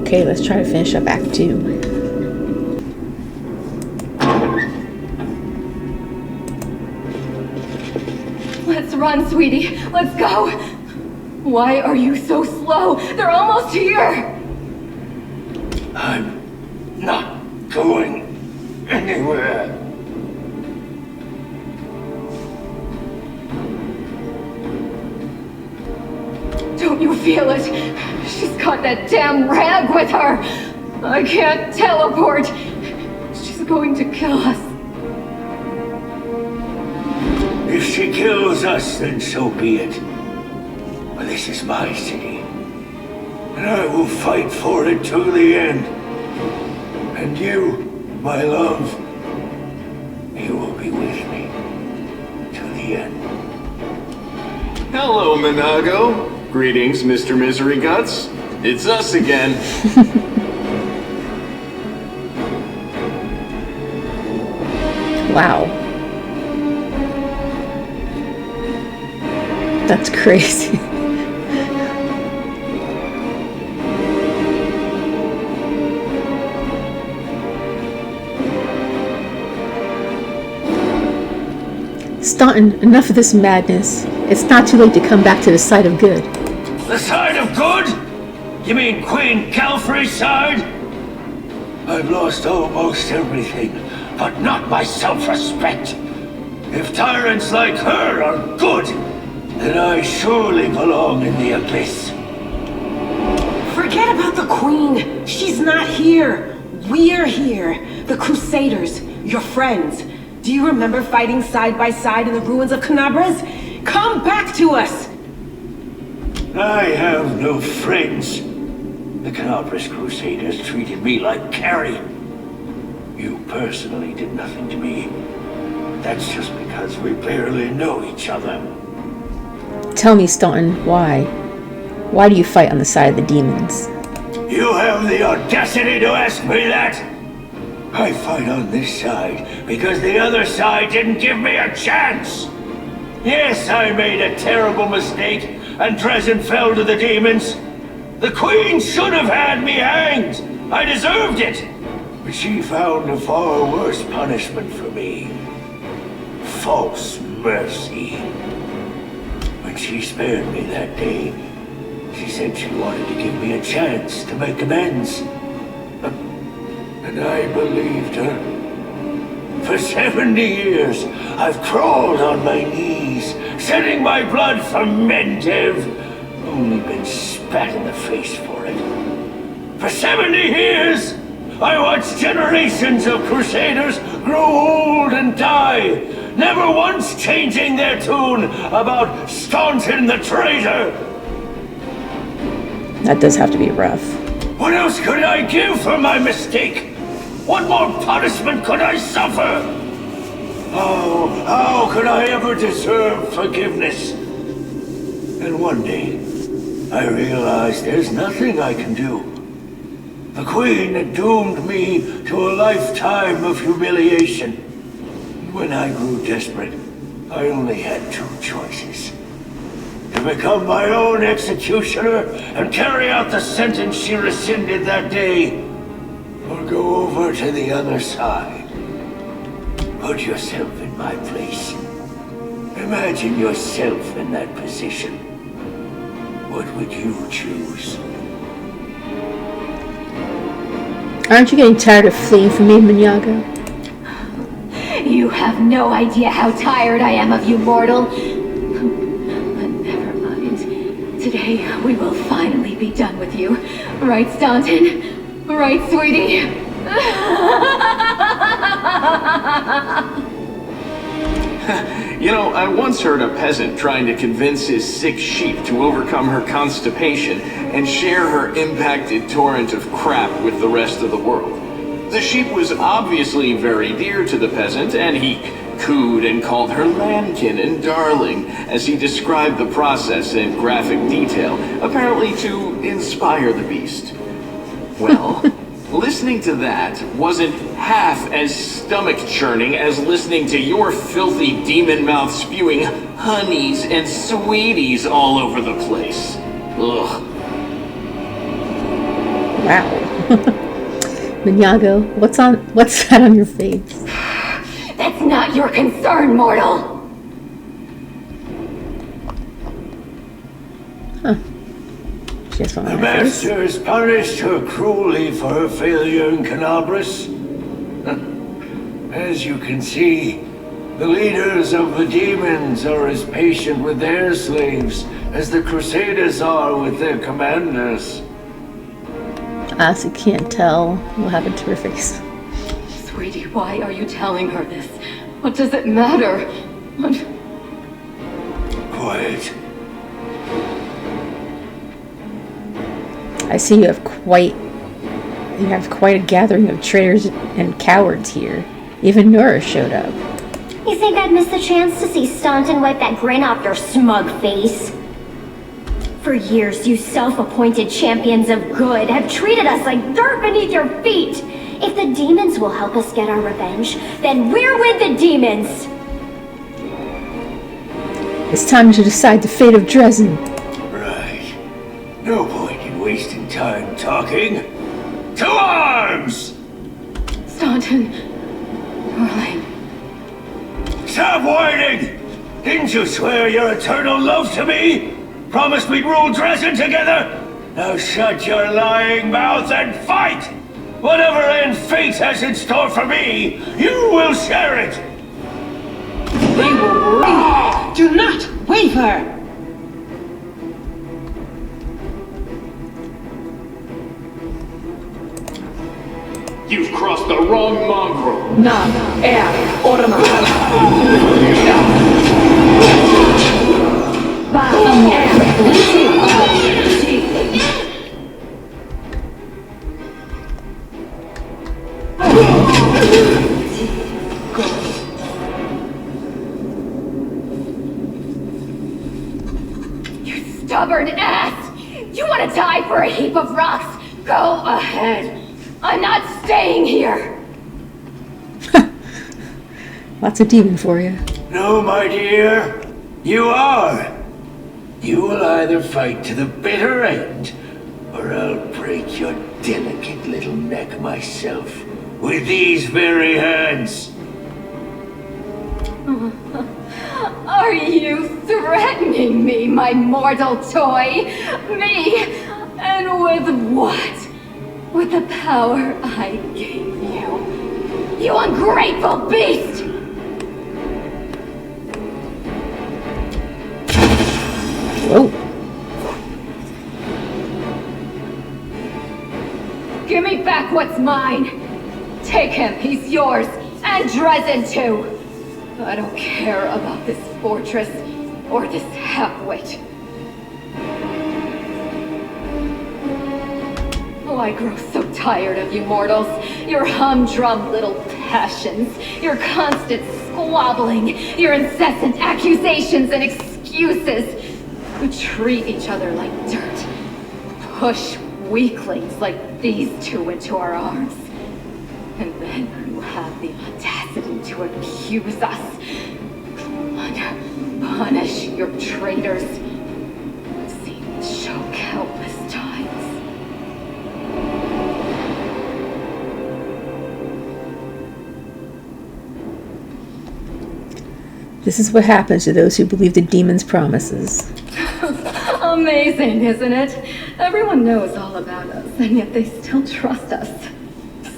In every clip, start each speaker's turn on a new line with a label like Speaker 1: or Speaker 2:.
Speaker 1: Okay, let's try to finish up Act 2.
Speaker 2: Let's run, sweetie. Let's go. Why are you so slow? They're almost here.
Speaker 3: I'm not going anywhere.
Speaker 2: Don't you feel it? She's got that damn rag with her. I can't teleport. She's going to kill us.
Speaker 3: If she kills us, then so be it. But this is my city, and I will fight for it to the end. And you, my love, you will be with me to the end.
Speaker 4: Hello, Minago. Greetings, Mr. Misery Guts. It's us again.
Speaker 1: Wow. That's crazy. Staunton, enough of this madness. It's not too late to come back to the side of good.
Speaker 3: The side of good? You mean Queen Calfrey's side? I've lost almost everything, but not my self-respect. If tyrants like her are good, then I surely belong in the abyss.
Speaker 5: Forget about the Queen. She's not here. We're here. The Crusaders. Your friends. Do you remember fighting side by side in the ruins of Canabras? Come back to us!
Speaker 3: I have no friends. The Canabras Crusaders treated me like carrion. You personally did nothing to me. That's just because we barely know each other.
Speaker 1: Tell me, Staunton, why? Why do you fight on the side of the demons?
Speaker 3: You have the audacity to ask me that? I fight on this side because the other side didn't give me a chance. Yes, I made a terrible mistake, and Drezen fell to the demons. The Queen should have had me hanged. I deserved it. But she found a far worse punishment for me. False mercy. When she spared me that day, she said she wanted to give me a chance to make amends. And I believed her. For 70 years, I've crawled on my knees, shedding my blood for Mendev. Only been spat in the face for it. For 70 years, I watched generations of Crusaders grow old and die, never once changing their tune about Staunton the traitor.
Speaker 1: That does have to be rough.
Speaker 3: What else could I give for my mistake? What more punishment could I suffer? How could I ever deserve forgiveness? And one day, I realized there's nothing I can do. The Queen had doomed me to a lifetime of humiliation. When I grew desperate, I only had two choices. To become my own executioner and carry out the sentence she rescinded that day, or go over to the other side. Put yourself in my place. Imagine yourself in that position. What would you choose?
Speaker 1: Aren't you getting tired of fleeing from me, Minyago?
Speaker 2: You have no idea how tired I am of you, mortal. But never mind. Today, we will finally be done with you. Right, Staunton? Right, sweetie?
Speaker 4: You know, I once heard a peasant trying to convince his sick sheep to overcome her constipation and share her impacted torrent of crap with the rest of the world. The sheep was obviously very dear to the peasant, and he cooed and called her lambkin and darling as he described the process in graphic detail, apparently to inspire the beast. Well, listening to that wasn't half as stomach-churning as listening to your filthy demon mouth spewing honeys and sweeties all over the place. Ugh.
Speaker 1: Wow. Minyago, what's that on your face?
Speaker 2: That's not your concern, mortal!
Speaker 1: Huh. She has one
Speaker 3: The
Speaker 1: on her face.
Speaker 3: master has punished her cruelly for her failure in Canabras. As you can see, the leaders of the demons are as patient with their slaves as the Crusaders are with their commanders.
Speaker 1: I honestly can't tell what happened to her face.
Speaker 2: Sweetie, why are you telling her this? What does it matter?
Speaker 3: Quiet.
Speaker 1: I see you have quite a gathering of traitors and cowards here. Even Nora showed up.
Speaker 6: You think I'd miss the chance to see Staunton wipe that grin off your smug face? For years, you self-appointed champions of good have treated us like dirt beneath your feet. If the demons will help us get our revenge, then we're with the demons.
Speaker 1: It's time to decide the fate of Drezen.
Speaker 3: Right. No point in wasting time talking. To arms!
Speaker 2: Staunton. Darling.
Speaker 3: Stop whining! Didn't you swear your eternal love to me? Promised we'd rule Drezen together? Now shut your lying mouth and fight! Whatever end fate has in store for me, you will share it!
Speaker 5: We will bring. Do not waver!
Speaker 4: You've crossed the wrong mongrel.
Speaker 2: You stubborn ass! You want to die for a heap of rocks? Go ahead. I'm not staying here!
Speaker 1: Lots of demon for you.
Speaker 3: No, my dear. You are. You will either fight to the bitter end, or I'll break your delicate little neck myself with these very hands.
Speaker 2: Are you threatening me, my mortal toy? Me? And with what? With the power I gave you. You ungrateful beast!
Speaker 1: Whoa.
Speaker 2: Give me back what's mine! Take him, he's yours! And Drezen too! I don't care about this fortress or this half-wit. Oh, I grow so tired of you mortals. Your humdrum little passions, your constant squabbling, your incessant accusations and excuses. You treat each other like dirt. Push weaklings like these two into our arms. And then you have the audacity to accuse us. Punish your traitors. I've seen it show countless times.
Speaker 1: This is what happens to those who believe the demon's promises.
Speaker 2: Amazing, isn't it? Everyone knows all about us, and yet they still trust us.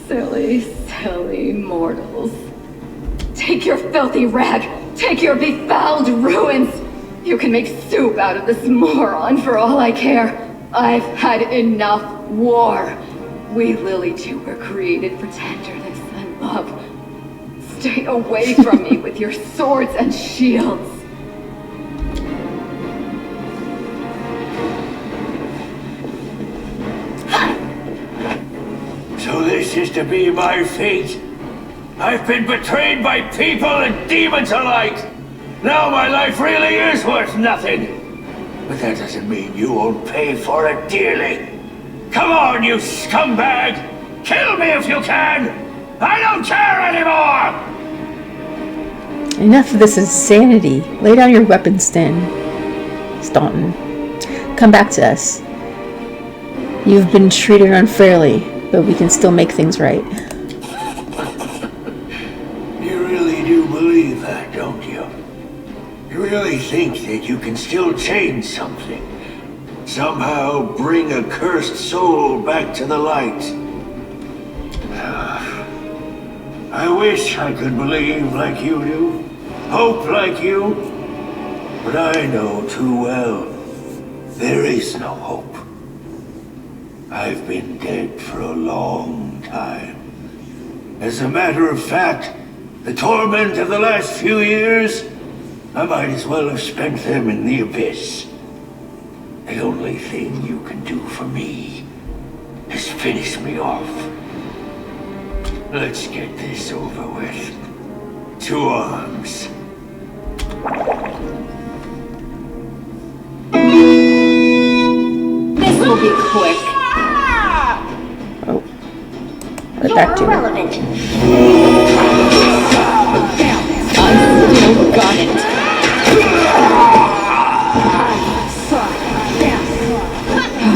Speaker 2: Silly, silly mortals. Take your filthy rag! Take your befouled ruins! You can make soup out of this moron for all I care. I've had enough war. We Lily two were created for tenderness and love. Stay away from me with your swords and shields.
Speaker 3: So this is to be my fate. I've been betrayed by people and demons alike. Now my life really is worth nothing. But that doesn't mean you won't pay for it dearly. Come on, you scumbag! Kill me if you can! I don't care anymore!
Speaker 1: Enough of this insanity. Lay down your weapons, Staunton. Come back to us. You've been treated unfairly, but we can still make things right.
Speaker 3: You really do believe that, don't you? You really think that you can still change something? Somehow bring a cursed soul back to the light? I wish I could believe like you do, hope like you, but I know too well, there is no hope. I've been dead for a long time. As a matter of fact, the torment of the last few years, I might as well have spent them in the abyss. The only thing you can do for me is finish me off. Let's get this over with. To arms.
Speaker 2: This will be quick.
Speaker 1: Oh. Right back to
Speaker 6: You're
Speaker 1: it.
Speaker 6: irrelevant.
Speaker 2: I still got it.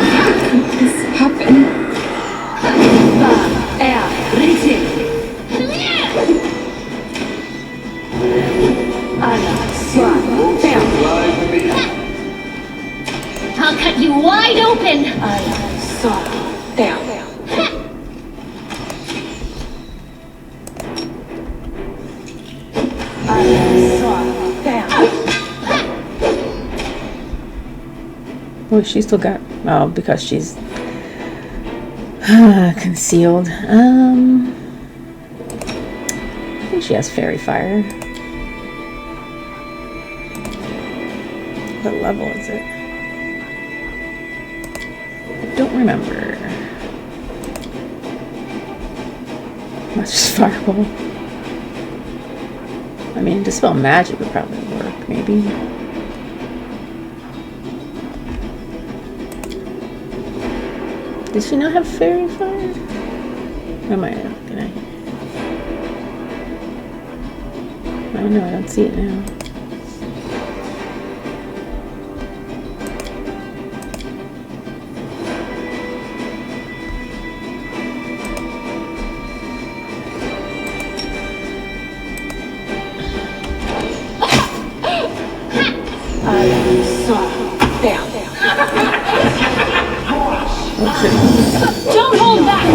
Speaker 2: How could this happen?
Speaker 6: I'll cut you wide open.
Speaker 1: Oh, she still got... Oh, because she's... concealed. I think she has fairy fire. What level is it? I don't remember. That's just fireball. I mean, dispel magic would probably work, maybe. Does she not have fairy fire? Am I looking at it? Oh no, I don't see it now.
Speaker 2: Don't hold back!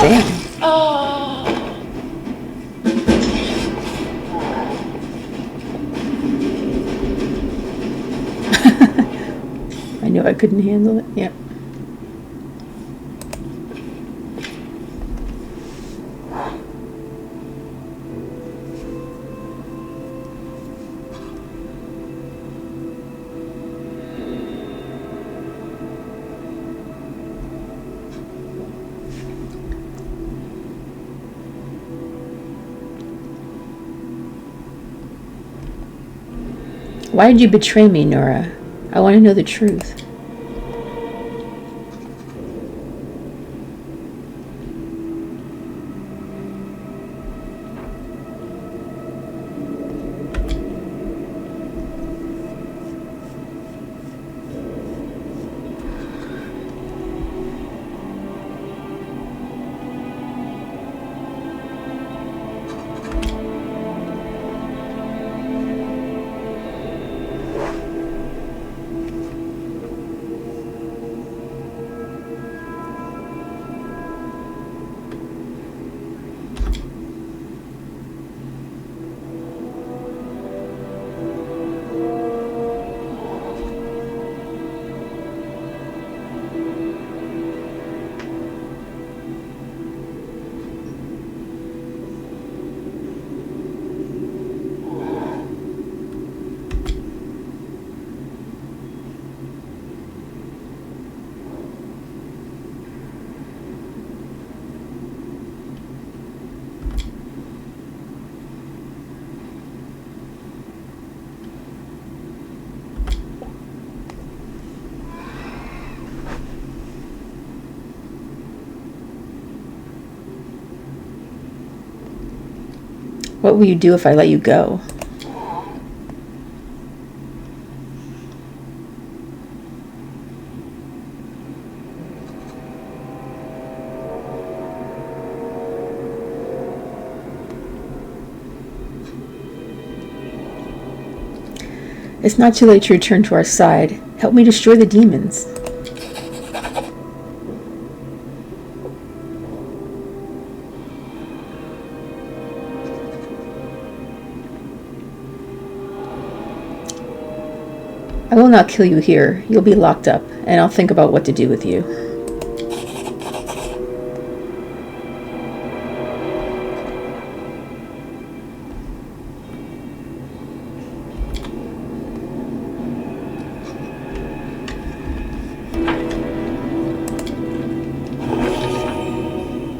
Speaker 1: Damn. I knew I couldn't handle it. Yep. Why did you betray me, Nora? I want to know the truth. What will you do if I let you go? It's not too late to return to our side. Help me destroy the demons. I will not kill you here. You'll be locked up, and I'll think about what to do with you.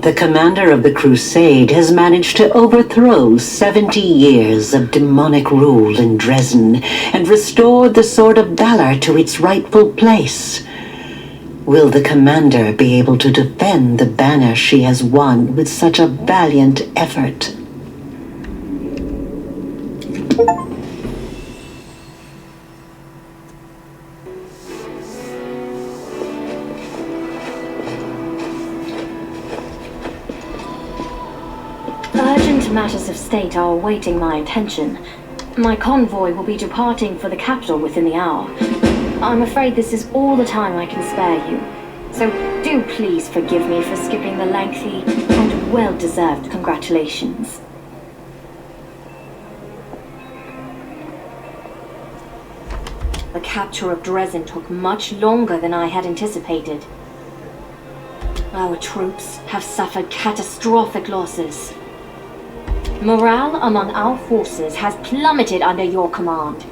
Speaker 7: The commander of the Crusade has managed to overthrow 70 years of demonic rule in Drezen and restored the Sword of Valor to its rightful place. Will the commander be able to defend the banner she has won with such a valiant effort?
Speaker 8: Matters of state are awaiting my attention. My convoy will be departing for the capital within the hour. I'm afraid this is all the time I can spare you, so do please forgive me for skipping the lengthy and well-deserved congratulations. The capture of Drezen took much longer than I had anticipated. Our troops have suffered catastrophic losses. Morale among our forces has plummeted under your command.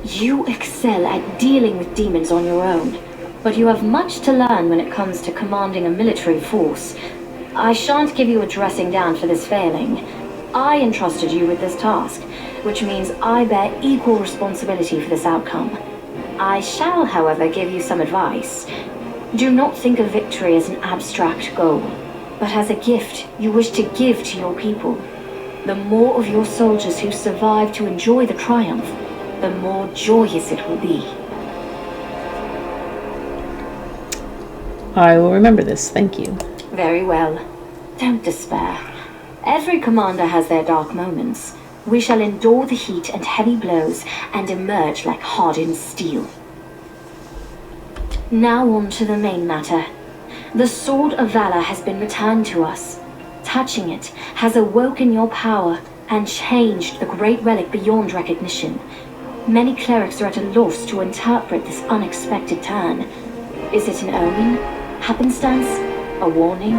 Speaker 8: You excel at dealing with demons on your own, but you have much to learn when it comes to commanding a military force. I shan't give you a dressing down for this failing. I entrusted you with this task, which means I bear equal responsibility for this outcome. I shall, however, give you some advice. Do not think of victory as an abstract goal, but as a gift you wish to give to your people. The more of your soldiers who survive to enjoy the triumph, the more joyous it will be.
Speaker 1: I will remember this, thank you.
Speaker 8: Very well. Don't despair. Every commander has their dark moments. We shall endure the heat and heavy blows and emerge like hardened steel. Now on to the main matter. The Sword of Valor has been returned to us. Touching it has awoken your power and changed the great relic beyond recognition. Many clerics are at a loss to interpret this unexpected turn. Is it an omen? Happenstance? A warning?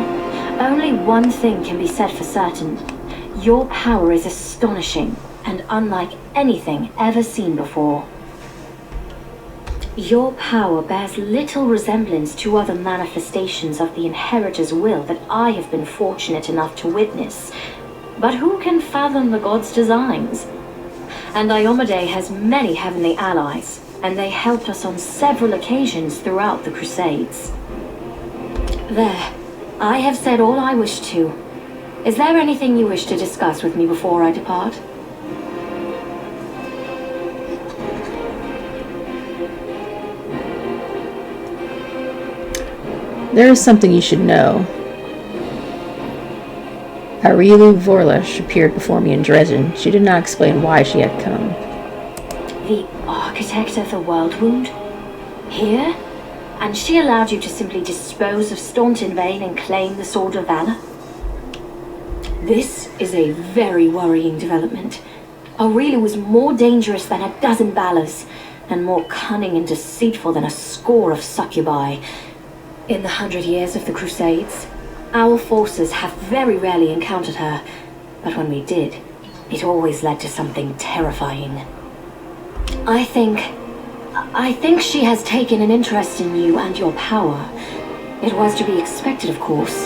Speaker 8: Only one thing can be said for certain. Your power is astonishing and unlike anything ever seen before. Your power bears little resemblance to other manifestations of the Inheritor's will that I have been fortunate enough to witness. But who can fathom the god's designs? And Iomade has many heavenly allies, and they helped us on several occasions throughout the Crusades. There, I have said all I wish to. Is there anything you wish to discuss with me before I depart?
Speaker 1: There is something you should know. Arielu Vorlesh appeared before me in Drezen. She did not explain why she had come.
Speaker 8: The architect of the world wound? Here? And she allowed you to simply dispose of Staunton Vale and claim the Sword of Valor? This is a very worrying development. Arielu was more dangerous than a dozen Valors, and more cunning and deceitful than a score of succubi. In the 100 years of the Crusades, our forces have very rarely encountered her, but when we did, it always led to something terrifying. I think she has taken an interest in you and your power. It was to be expected, of course,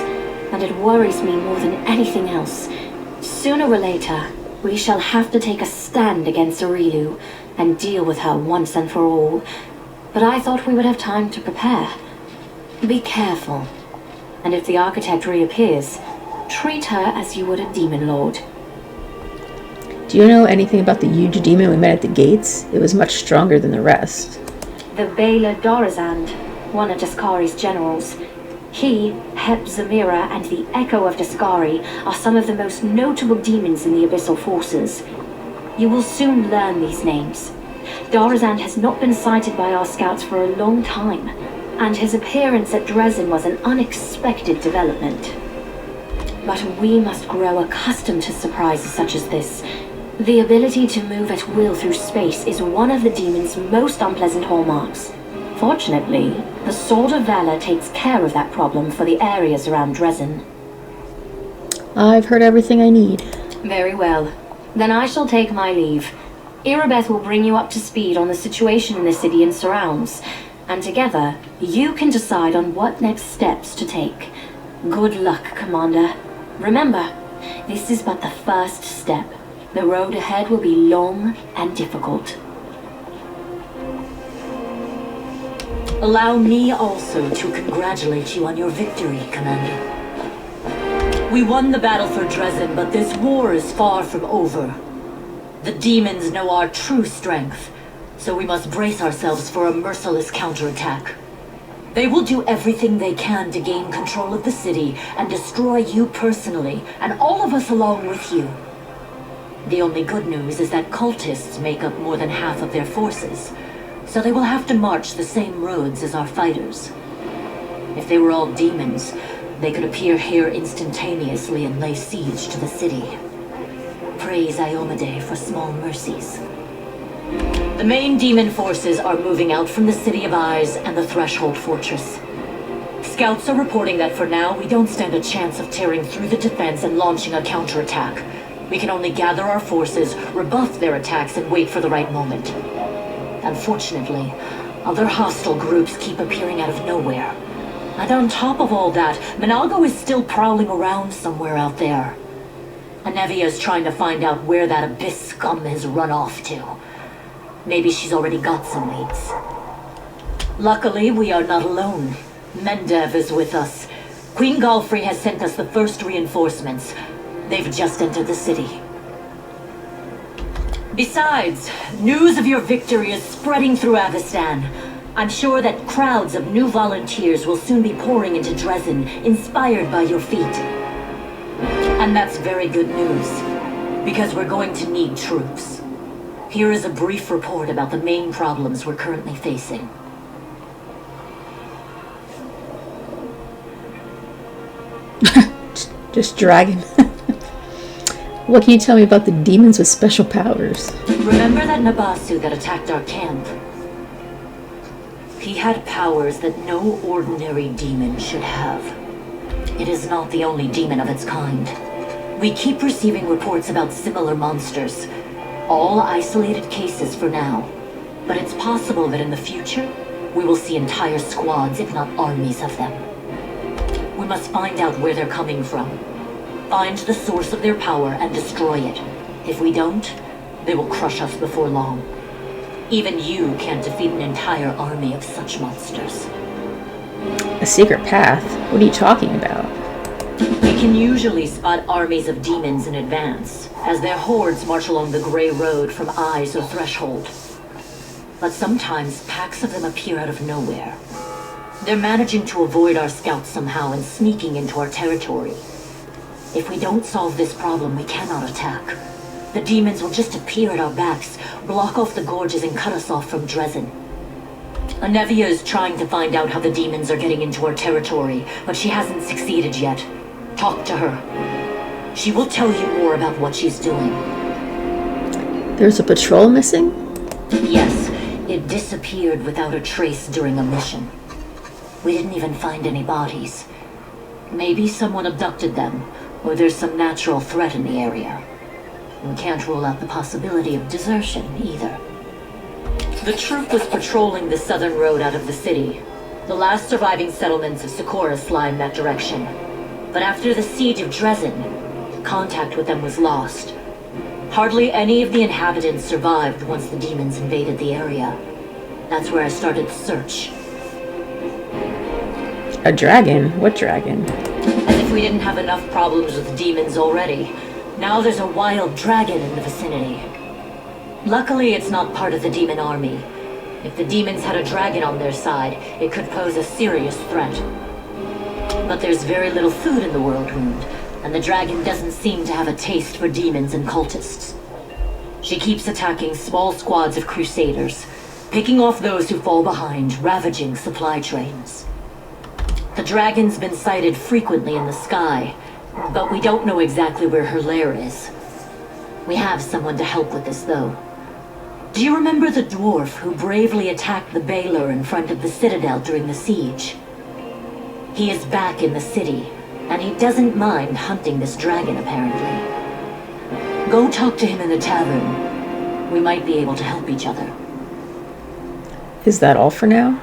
Speaker 8: and it worries me more than anything else. Sooner or later, we shall have to take a stand against Arielu and deal with her once and for all. But I thought we would have time to prepare. Be careful, and if the architect reappears, treat her as you would a demon lord.
Speaker 1: Do you know anything about the huge demon we met at the gates? It was much stronger than the rest.
Speaker 8: The Baylor Drezen, one of Daskari's generals. He, Hep Zamira, and the Echo of Daskari are some of the most notable demons in the Abyssal Forces. You will soon learn these names. Drezen has not been sighted by our scouts for a long time, and his appearance at Drezen was an unexpected development. But we must grow accustomed to surprises such as this. The ability to move at will through space is one of the demon's most unpleasant hallmarks. Fortunately, the Sword of Valor takes care of that problem for the areas around Drezen.
Speaker 1: I've heard everything I need.
Speaker 8: Very well. Then I shall take my leave. Irabeth will bring you up to speed on the situation in the city and surrounds, and together, you can decide on what next steps to take. Good luck, Commander. Remember, this is but the first step. The road ahead will be long and difficult.
Speaker 9: Allow me also to congratulate you on your victory, Commander. We won the battle for Drezen, but this war is far from over. The demons know our true strength, so we must brace ourselves for a merciless counterattack. They will do everything they can to gain control of the city and destroy you personally, and all of us along with you. The only good news is that cultists make up more than half of their forces, so they will have to march the same roads as our fighters. If they were all demons, they could appear here instantaneously and lay siege to the city. Praise Iomade for small mercies. The main demon forces are moving out from the City of Eyes and the Threshold Fortress. Scouts are reporting that for now, we don't stand a chance of tearing through the defense and launching a counterattack. We can only gather our forces, rebuff their attacks, and wait for the right moment. Unfortunately, other hostile groups keep appearing out of nowhere. And on top of all that, Minago is still prowling around somewhere out there. Anevia is trying to find out where that Abyss scum has run off to. Maybe she's already got some leads. Luckily, we are not alone. Mendev is with us. Queen Galfrey has sent us the first reinforcements. They've just entered the city. Besides, news of your victory is spreading through Avestan. I'm sure that crowds of new volunteers will soon be pouring into Drezen, inspired by your feat. And that's very good news, because we're going to need troops. Here is a brief report about the main problems we're currently facing.
Speaker 1: Just dragon. What can you tell me about the demons with special powers?
Speaker 9: Remember that Nabasu that attacked our camp? He had powers that no ordinary demon should have. It is not the only demon of its kind. We keep receiving reports about similar monsters. All isolated cases for now. But it's possible that in the future, we will see entire squads, if not armies of them. We must find out where they're coming from. Find the source of their power and destroy it. If we don't, they will crush us before long. Even you can't defeat an entire army of such monsters.
Speaker 1: A secret path? What are you talking about?
Speaker 9: We can usually spot armies of demons in advance, as their hordes march along the gray road from Eyes or Threshold. But sometimes packs of them appear out of nowhere. They're managing to avoid our scouts somehow and sneaking into our territory. If we don't solve this problem, we cannot attack. The demons will just appear at our backs, block off the gorges and cut us off from Drezen. Anevia is trying to find out how the demons are getting into our territory, but she hasn't succeeded yet. Talk to her. She will tell you more about what she's doing.
Speaker 1: There's a patrol missing?
Speaker 9: Yes, it disappeared without a trace during a mission. We didn't even find any bodies. Maybe someone abducted them, or there's some natural threat in the area. We can't rule out the possibility of desertion, either. The troop was patrolling the southern road out of the city. The last surviving settlements of Socorus lie in that direction. But after the siege of Drezen, contact with them was lost. Hardly any of the inhabitants survived once the demons invaded the area. That's where I started the search.
Speaker 1: A dragon? What dragon?
Speaker 9: As if we didn't have enough problems with demons already. Now there's a wild dragon in the vicinity. Luckily, it's not part of the demon army. If the demons had a dragon on their side, it could pose a serious threat. But there's very little food in the Whirlwind, and the dragon doesn't seem to have a taste for demons and cultists. She keeps attacking small squads of crusaders, picking off those who fall behind, ravaging supply trains. The dragon's been sighted frequently in the sky, but we don't know exactly where her lair is. We have someone to help with this, though. Do you remember the dwarf who bravely attacked the Baylor in front of the Citadel during the siege? He is back in the city, and he doesn't mind hunting this dragon, apparently. Go talk to him in the tavern. We might be able to help each other.
Speaker 1: Is that all for now?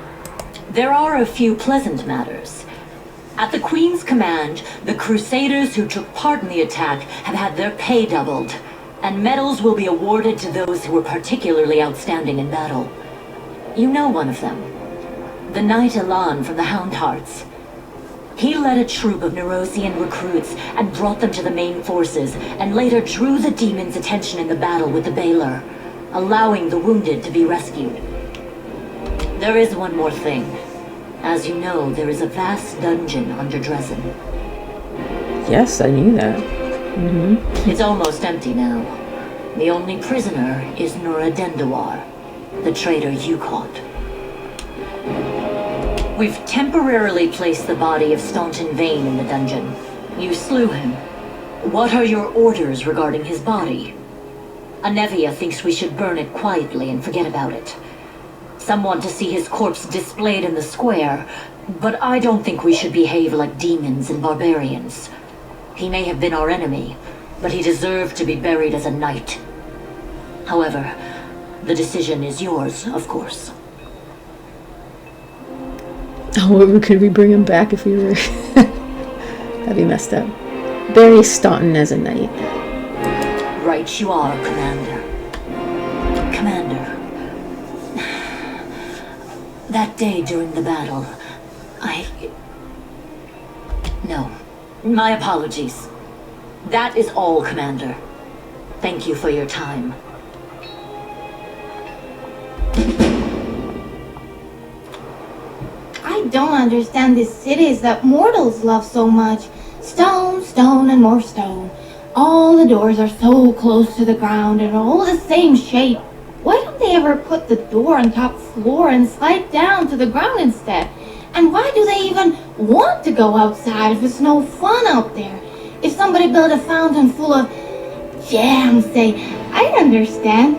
Speaker 9: There are a few pleasant matters. At the Queen's command, the Crusaders who took part in the attack have had their pay doubled, and medals will be awarded to those who were particularly outstanding in battle. You know one of them, the Knight Elan from the Houndhearts. He led a troop of Nerosian recruits and brought them to the main forces, and later drew the demons' attention in the battle with the Baylor, allowing the wounded to be rescued. There is one more thing. As you know, there is a vast dungeon under Drezen.
Speaker 1: Yes, I knew that.
Speaker 9: It's almost empty now. The only prisoner is Nura Dendawar, the traitor you caught. We've temporarily placed the body of Staunton Vane in the dungeon. You slew him. What are your orders regarding his body? Anevia thinks we should burn it quietly and forget about it. Some want to see his corpse displayed in the square, but I don't think we should behave like demons and barbarians. He may have been our enemy, but he deserved to be buried as a knight. However, the decision is yours, of course.
Speaker 1: Oh, could we bring him back if we were... That'd be messed up. Bury Staunton as a knight.
Speaker 9: Right you are, Commander. Commander. That day during the battle, No. My apologies. That is all, Commander. Thank you for your time.
Speaker 10: I don't understand these cities that mortals love so much. Stone, stone, and more stone. All the doors are so close to the ground and are all the same shape. Why don't they ever put the door on top floor and slide down to the ground instead? And why do they even want to go outside if it's no fun out there? If somebody built a fountain full of jam, say, I'd understand.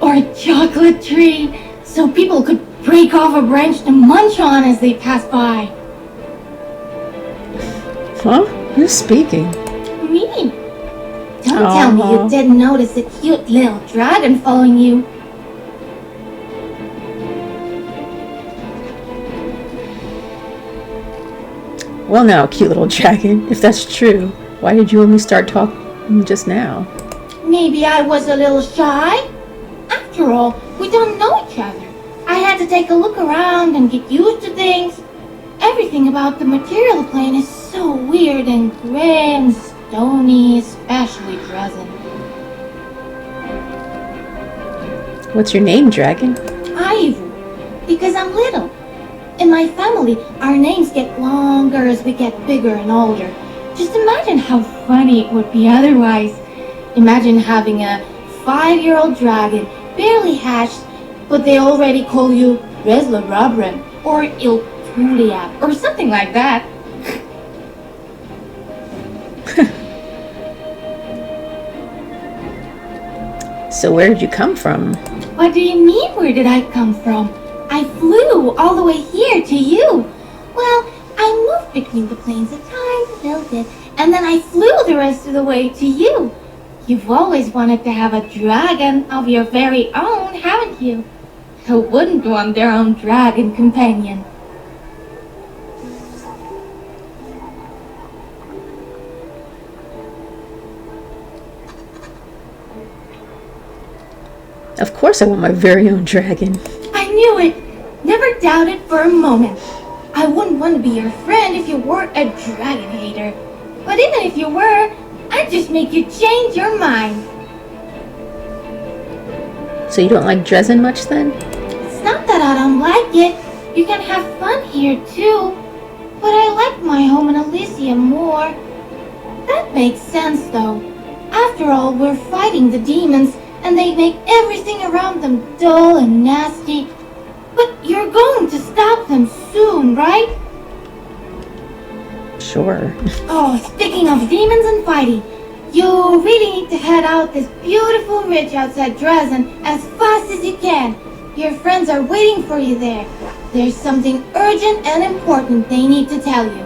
Speaker 10: Or a chocolate tree, so people could break off a branch to munch on as they pass by.
Speaker 1: Huh? Who's speaking?
Speaker 10: Me. Don't tell me you didn't notice a cute little dragon following you.
Speaker 1: Well now, cute little dragon, if that's true, why did you only start talking just now?
Speaker 10: Maybe I was a little shy. After all, we don't know each other. I had to take a look around and get used to things. Everything about the material plane is so weird and gray and stony, especially Drezen.
Speaker 1: What's your name, dragon?
Speaker 10: Ivu, because I'm little. In my family, our names get longer as we get bigger and older. Just imagine how funny it would be otherwise. Imagine having a 5-year-old dragon, barely hatched, but they already call you Resla Rabren or Iltulia or something like that.
Speaker 1: So where did you come from?
Speaker 10: What do you mean, where did I come from? I flew all the way here to you. Well, I moved between the planes a tiny little bit, and then I flew the rest of the way to you. You've always wanted to have a dragon of your very own, haven't you? Who wouldn't want their own dragon companion?
Speaker 1: Of course I want my very own dragon.
Speaker 10: I knew it! Never doubted for a moment. I wouldn't want to be your friend if you weren't a dragon hater. But even if you were, I just make you change your mind.
Speaker 1: So you don't like Drezen much then?
Speaker 10: It's not that I don't like it. You can have fun here too. But I like my home in Elysium more. That makes sense though. After all, we're fighting the demons, and they make everything around them dull and nasty. But you're going to stop them soon, right?
Speaker 1: Sure.
Speaker 10: Oh, speaking of demons and fighting, you really need to head out this beautiful ridge outside Drezen as fast as you can. Your friends are waiting for you there. There's something urgent and important they need to tell you.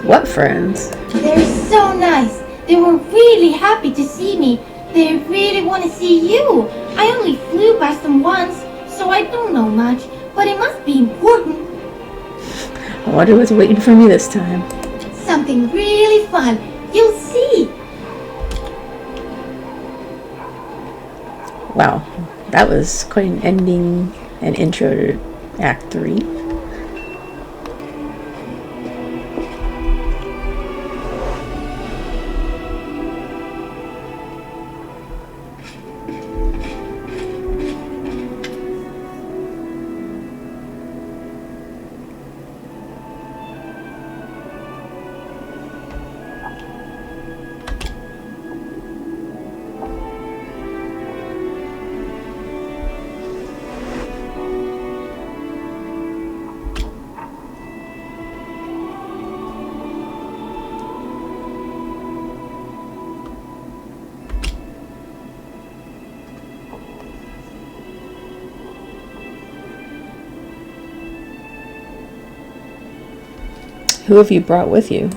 Speaker 1: What friends?
Speaker 10: They're so nice. They were really happy to see me. They really want to see you. I only flew past them once, so I don't know much, but it must be important.
Speaker 1: I wonder what's waiting for me this time.
Speaker 10: Something really fun. You'll see.
Speaker 1: Wow, that was quite an ending and intro to Act 3. Who have you brought with you?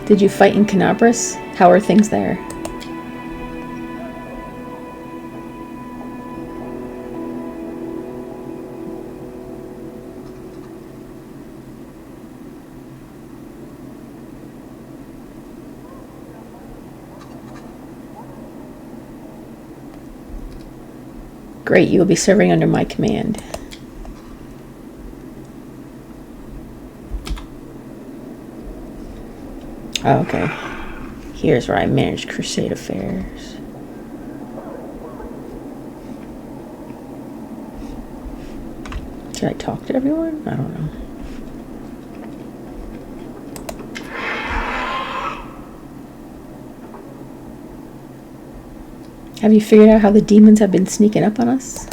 Speaker 1: Did you fight in Canabras? How are things there? Great, you will be serving under my command. Oh, okay. Here's where I manage Crusade affairs. Should I talk to everyone? I don't know. Have you figured out how the demons have been sneaking up on us?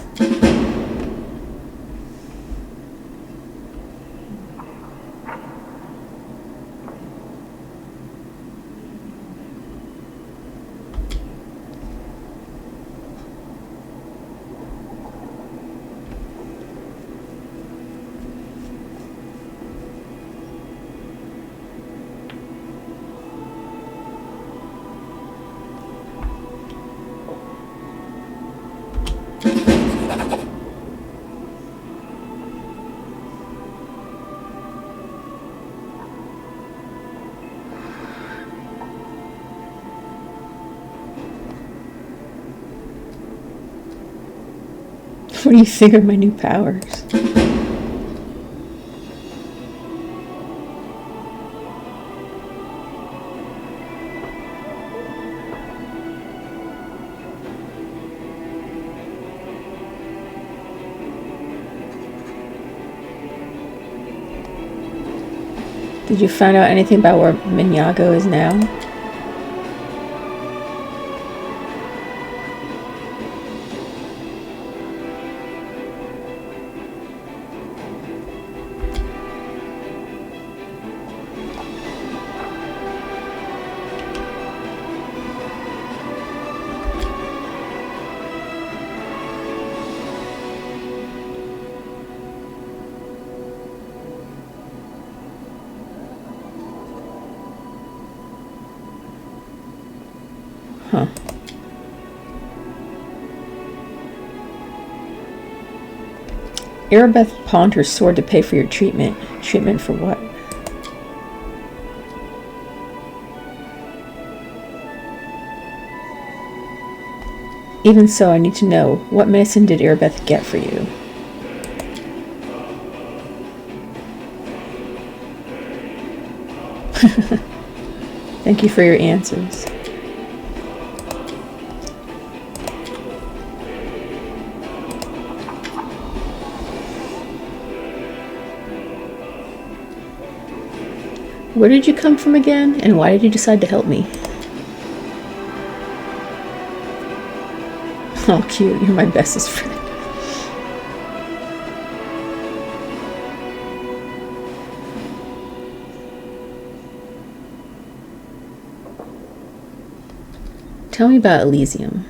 Speaker 1: What do you think of my new powers? Did you find out anything about where Minyago is now? Erebeth pawned her sword to pay for your treatment. Treatment for what? Even so, I need to know, what medicine did Erebeth get for you? Thank you for your answers. Where did you come from again, and why did you decide to help me? Oh, cute. You're my bestest friend. Tell me about Elysium.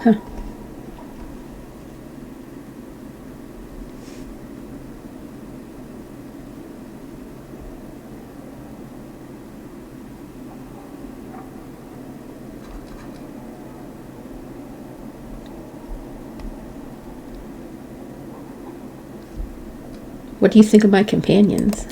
Speaker 1: Huh. What do you think of my companions?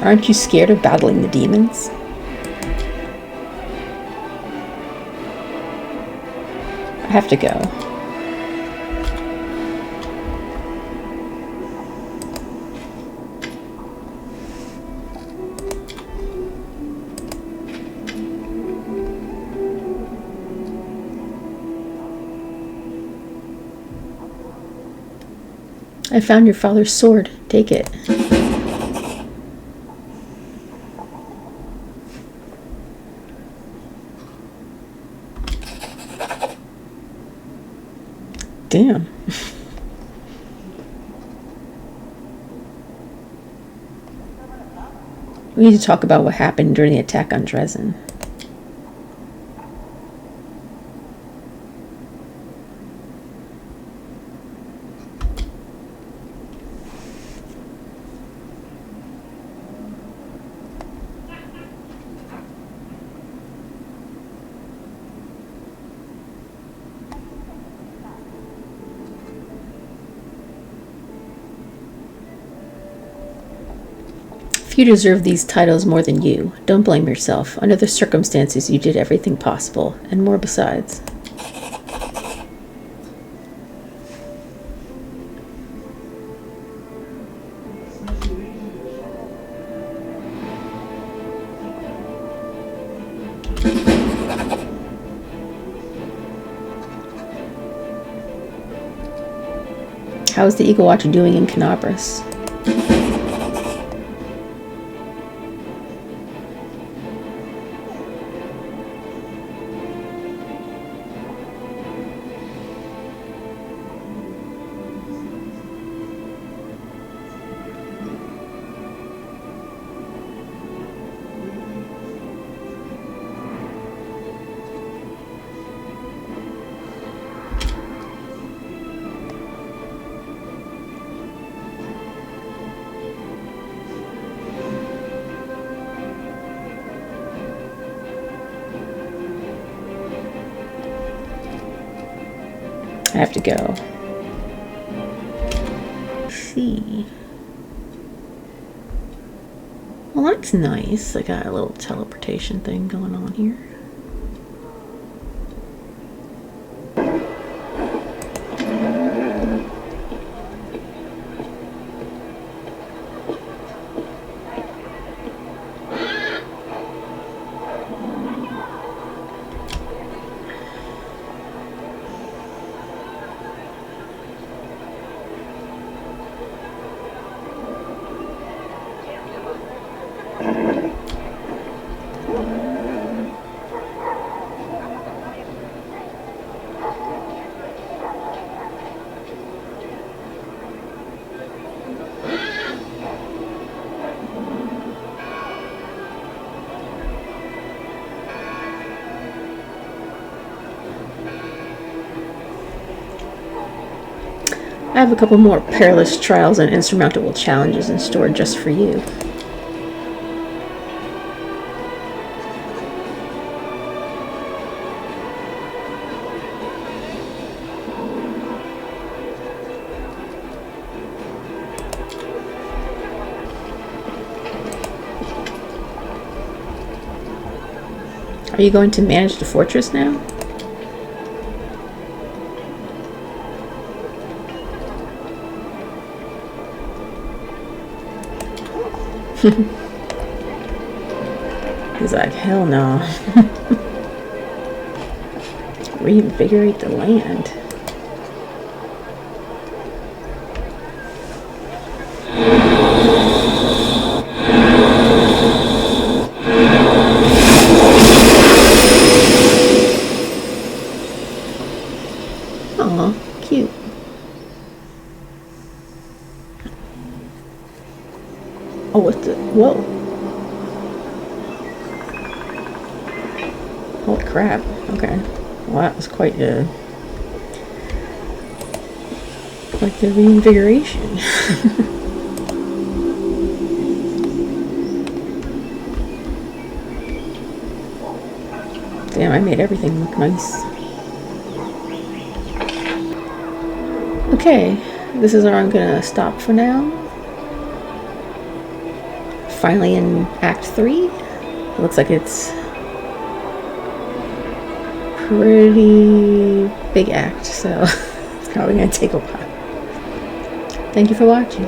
Speaker 1: Aren't you scared of battling the demons? I have to go. I found your father's sword. Take it. Damn. We need to talk about what happened during the attack on Drezen. You deserve these titles more than you. Don't blame yourself. Under the circumstances, you did everything possible, and more besides. How's the Eagle Watcher doing in Canabras? I have to go. Let's see. Well, that's nice. I got a little teleportation thing going on here. I have a couple more perilous trials and insurmountable challenges in store just for you. Are you going to manage the fortress now? He's like, hell no. Reinvigorate the land. Aw, cute. Oh, what the? Whoa. Holy crap. Okay. Well, that was quite the reinvigoration. Damn, I made everything look nice. Okay, this is where I'm gonna stop for now. Finally in Act 3. It looks like it's pretty big act, so it's probably gonna take a while. Thank you for watching.